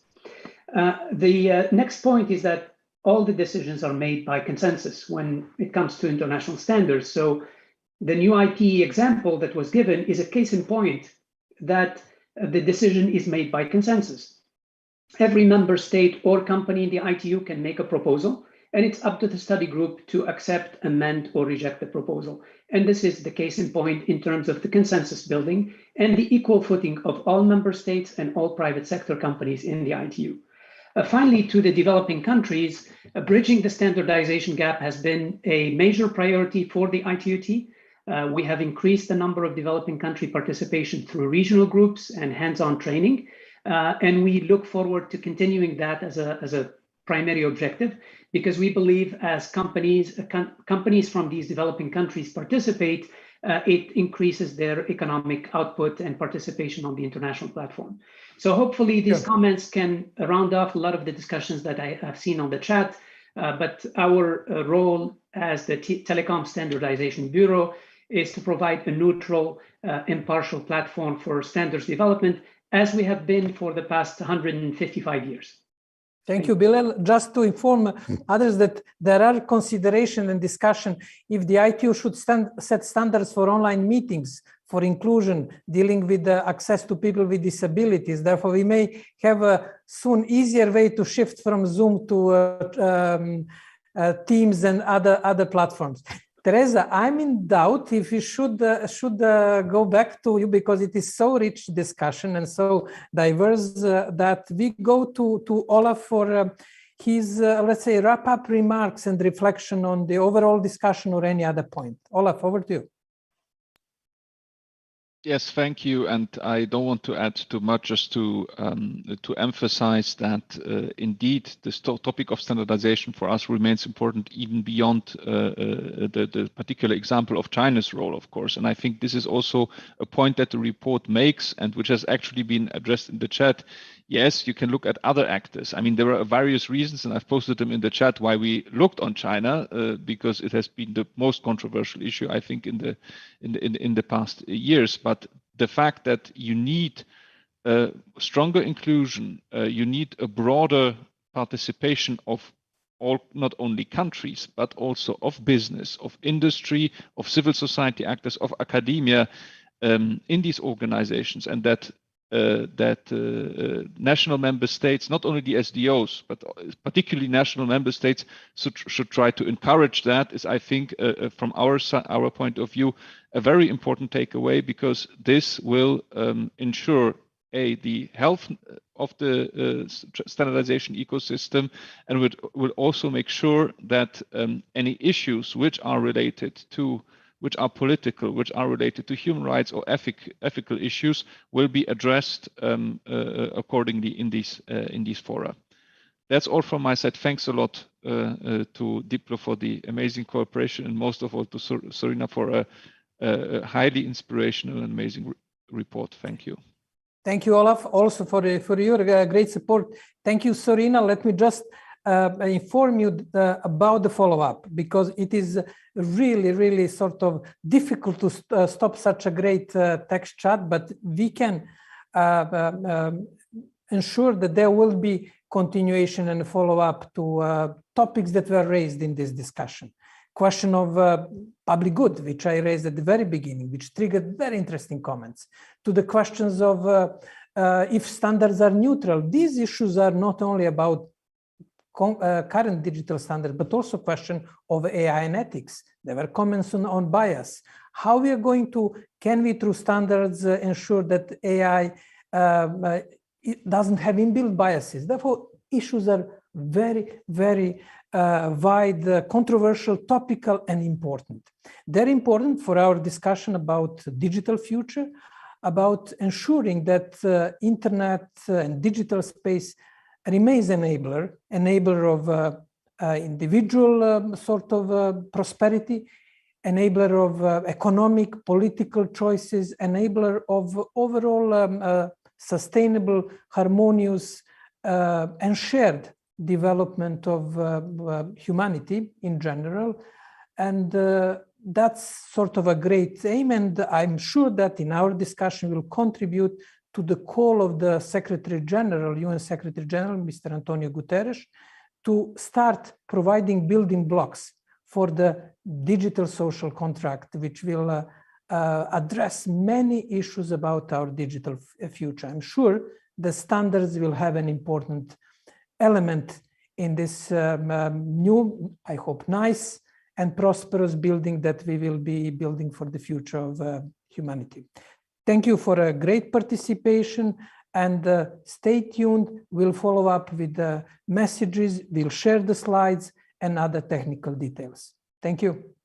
The next point is that all the decisions are made by consensus when it comes to international standards. So the new IP example that was given is a case in point that the decision is made by consensus. Every member state or company in the ITU can make a proposal, and it's up to the study group to accept, amend, or reject the proposal. And this is the case in point in terms of the consensus building and the equal footing of all member states and all private sector companies in the ITU. Finally, to the developing countries, bridging the standardization gap has been a major priority for the ITUT. We have increased the number of developing country participation through regional groups and hands-on training. And we look forward to continuing that as a primary objective, because we believe as companies from these developing countries participate, it increases their economic output and participation on the international platform. So hopefully these comments can round off a lot of the discussions that I have seen on the chat, but our role as the Telecom Standardization Bureau is to provide a neutral, impartial platform for standards development, as we have been for the past 155 years. Thank you, Bilal. Just to inform others that there are consideration and discussion if the ITU should set standards for online meetings for inclusion, dealing with the access to people with disabilities. Therefore, we may have a soon easier way to shift from Zoom to Teams and other platforms. Teresa, I'm in doubt if we should go back to you, because it is so rich discussion and so diverse that we go to Olaf for his, let's say, wrap-up remarks and reflection on the overall discussion or any other point. Olaf, over to you. Yes, thank you. And I don't want to add too much, just to emphasize that indeed this topic of standardization for us remains important even beyond the particular example of China's role, of course. And I think this is also a point that the report makes, and which has actually been addressed in the chat. Yes, you can look at other actors. I mean, there are various reasons, and I've posted them in the chat, why we looked on China, because it has been the most controversial issue, I think, in the past years. But the fact that you need stronger inclusion, you need a broader participation of all, not only countries, but also of business, of industry, of civil society actors, of academia in these organizations, and that national member states, not only the SDOs, but particularly national member states, should try to encourage that, is, I think, from our point of view, a very important takeaway, because this will ensure the health of the standardization ecosystem, and will also make sure that any issues which are related to, which are political, which are related to human rights or ethical issues, will be addressed accordingly in these fora. That's all from my side. Thanks a lot to Diplo for the amazing cooperation, and most of all to Sorina for a highly inspirational and amazing report. Thank you. Thank you, Olaf, also for your great support. Thank you, Sorina. Let me just inform you about the follow-up, because it is really sort of difficult to stop such a great text chat, but we can ensure that there will be continuation and follow-up to topics that were raised in this discussion. Question of public good, which I raised at the very beginning, which triggered very interesting comments, to the questions of if standards are neutral. These issues are not only about current digital standards, but also question of AI and ethics. There were comments on bias. How we are going to, can we through standards ensure that AI it doesn't have inbuilt biases? Therefore, issues are very wide, controversial, topical, and important. They're important for our discussion about digital future, about ensuring that internet and digital space remains enabler of individual sort of prosperity, enabler of economic, political choices, enabler of overall sustainable, harmonious, and shared development of humanity in general. And that's sort of a great aim, and I'm sure that in our discussion will contribute to the call of the Secretary General, UN Secretary General, Mr. Antonio Guterres, to start providing building blocks for the digital social contract, which will address many issues about our digital future. I'm sure the standards will have an important element in this new, I hope, nice and prosperous building that we will be building for the future of humanity. Thank you for a great participation, and stay tuned. We'll follow up with the messages, we'll share the slides and other technical details. Thank you.